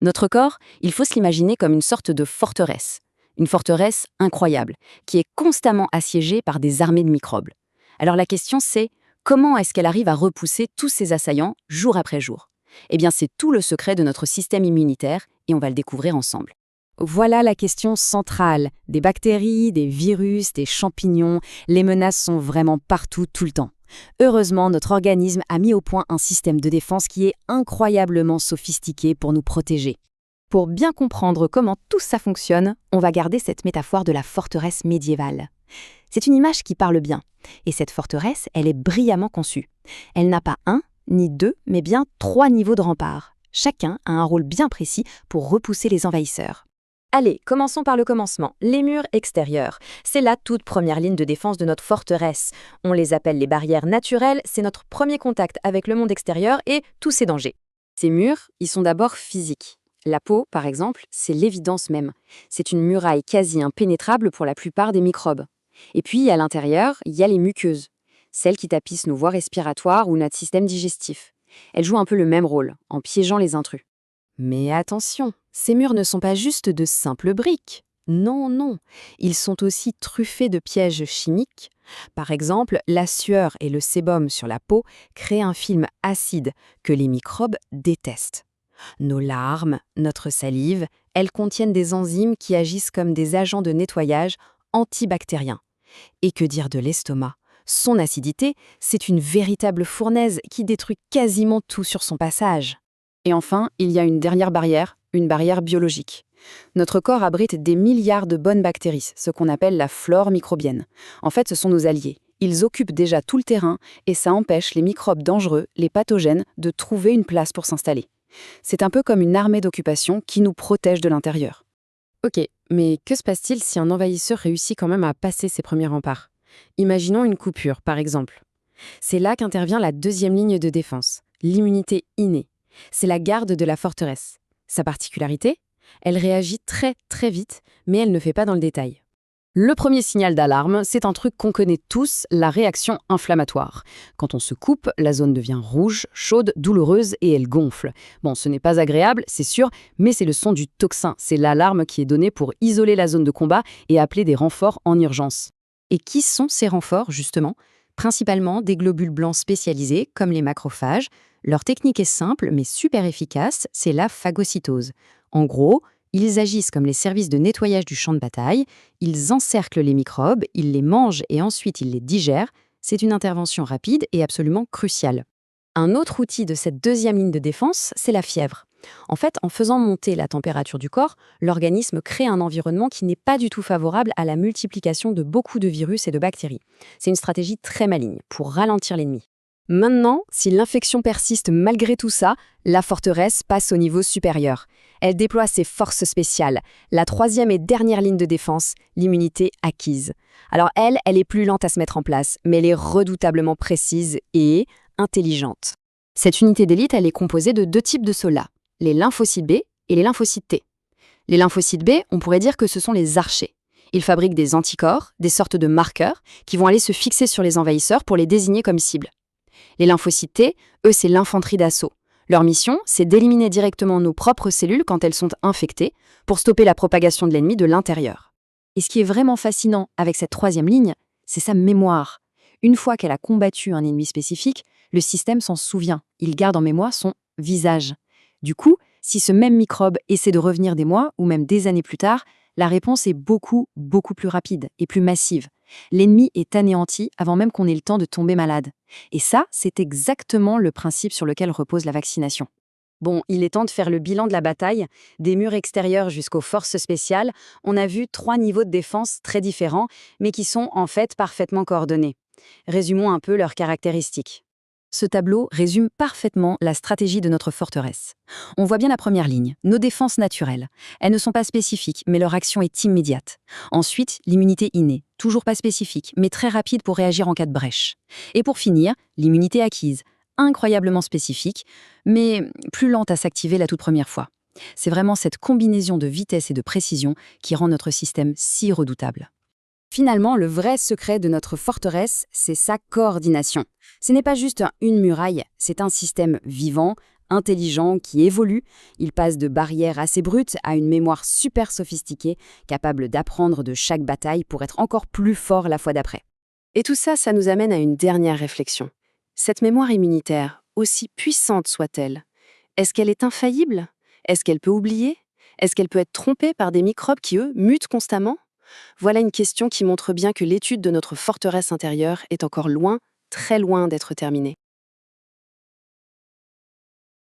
Notre corps, il faut se l'imaginer comme une sorte de forteresse. Une forteresse incroyable, qui est constamment assiégée par des armées de microbes. Alors la question c'est, comment est-ce qu'elle arrive à repousser tous ces assaillants jour après jour? Eh bien c'est tout le secret de notre système immunitaire et on va le découvrir ensemble. Voilà la question centrale. Des bactéries, des virus, des champignons, les menaces sont vraiment partout, tout le temps. Heureusement, notre organisme a mis au point un système de défense qui est incroyablement sophistiqué pour nous protéger. Pour bien comprendre comment tout ça fonctionne, on va garder cette métaphore de la forteresse médiévale. C'est une image qui parle bien. Et cette forteresse, elle est brillamment conçue. Elle n'a pas un, ni deux, mais bien 3 niveaux de rempart. Chacun a un rôle bien précis pour repousser les envahisseurs. Allez, commençons par le commencement, les murs extérieurs. C'est la toute première ligne de défense de notre forteresse. On les appelle les barrières naturelles, c'est notre premier contact avec le monde extérieur et tous ses dangers. Ces murs, ils sont d'abord physiques. La peau, par exemple, c'est l'évidence même. C'est une muraille quasi impénétrable pour la plupart des microbes. Et puis, à l'intérieur, il y a les muqueuses, celles qui tapissent nos voies respiratoires ou notre système digestif. Elles jouent un peu le même rôle, en piégeant les intrus. Mais attention, ces murs ne sont pas juste de simples briques. Non, non, ils sont aussi truffés de pièges chimiques. Par exemple, la sueur et le sébum sur la peau créent un film acide que les microbes détestent. Nos larmes, notre salive, elles contiennent des enzymes qui agissent comme des agents de nettoyage antibactériens. Et que dire de l'estomac? Son acidité, c'est une véritable fournaise qui détruit quasiment tout sur son passage. Et enfin, il y a une dernière barrière, une barrière biologique. Notre corps abrite des milliards de bonnes bactéries, ce qu'on appelle la flore microbienne. En fait, ce sont nos alliés. Ils occupent déjà tout le terrain et ça empêche les microbes dangereux, les pathogènes, de trouver une place pour s'installer. C'est un peu comme une armée d'occupation qui nous protège de l'intérieur. Ok, mais que se passe-t-il si un envahisseur réussit quand même à passer ses premiers remparts? Imaginons une coupure, par exemple. C'est là qu'intervient la deuxième ligne de défense, l'immunité innée. C'est la garde de la forteresse. Sa particularité? Elle réagit très très vite, mais elle ne fait pas dans le détail. Le premier signal d'alarme, c'est un truc qu'on connaît tous, la réaction inflammatoire. Quand on se coupe, la zone devient rouge, chaude, douloureuse et elle gonfle. Bon, ce n'est pas agréable, c'est sûr, mais c'est le son du tocsin. C'est l'alarme qui est donnée pour isoler la zone de combat et appeler des renforts en urgence. Et qui sont ces renforts, justement? Principalement des globules blancs spécialisés, comme les macrophages. Leur technique est simple, mais super efficace, c'est la phagocytose. En gros, ils agissent comme les services de nettoyage du champ de bataille, ils encerclent les microbes, ils les mangent et ensuite ils les digèrent. C'est une intervention rapide et absolument cruciale. Un autre outil de cette deuxième ligne de défense, c'est la fièvre. En fait, en faisant monter la température du corps, l'organisme crée un environnement qui n'est pas du tout favorable à la multiplication de beaucoup de virus et de bactéries. C'est une stratégie très maligne pour ralentir l'ennemi. Maintenant, si l'infection persiste malgré tout ça, la forteresse passe au niveau supérieur. Elle déploie ses forces spéciales, la troisième et dernière ligne de défense, l'immunité acquise. Alors elle est plus lente à se mettre en place, mais elle est redoutablement précise et intelligente. Cette unité d'élite, elle est composée de 2 types de soldats, les lymphocytes B et les lymphocytes T. Les lymphocytes B, on pourrait dire que ce sont les archers. Ils fabriquent des anticorps, des sortes de marqueurs, qui vont aller se fixer sur les envahisseurs pour les désigner comme cibles. Les lymphocytes T, eux, c'est l'infanterie d'assaut. Leur mission, c'est d'éliminer directement nos propres cellules quand elles sont infectées pour stopper la propagation de l'ennemi de l'intérieur. Et ce qui est vraiment fascinant avec cette troisième ligne, c'est sa mémoire. Une fois qu'elle a combattu un ennemi spécifique, le système s'en souvient. Il garde en mémoire son visage. Du coup, si ce même microbe essaie de revenir des mois ou même des années plus tard, la réponse est beaucoup plus rapide et plus massive. L'ennemi est anéanti avant même qu'on ait le temps de tomber malade. Et ça, c'est exactement le principe sur lequel repose la vaccination. Bon, il est temps de faire le bilan de la bataille. Des murs extérieurs jusqu'aux forces spéciales, on a vu 3 niveaux de défense très différents, mais qui sont en fait parfaitement coordonnés. Résumons un peu leurs caractéristiques. Ce tableau résume parfaitement la stratégie de notre forteresse. On voit bien la première ligne, nos défenses naturelles. Elles ne sont pas spécifiques, mais leur action est immédiate. Ensuite, l'immunité innée, toujours pas spécifique, mais très rapide pour réagir en cas de brèche. Et pour finir, l'immunité acquise, incroyablement spécifique, mais plus lente à s'activer la toute première fois. C'est vraiment cette combinaison de vitesse et de précision qui rend notre système si redoutable. Finalement, le vrai secret de notre forteresse, c'est sa coordination. Ce n'est pas juste une muraille, c'est un système vivant, intelligent, qui évolue. Il passe de barrières assez brutes à une mémoire super sophistiquée, capable d'apprendre de chaque bataille pour être encore plus fort la fois d'après. Et tout ça, ça nous amène à une dernière réflexion. Cette mémoire immunitaire, aussi puissante soit-elle, est-ce qu'elle est infaillible? Est-ce qu'elle peut oublier? Est-ce qu'elle peut être trompée par des microbes qui, eux, mutent constamment? Voilà une question qui montre bien que l'étude de notre forteresse intérieure est encore loin, très loin d'être terminée.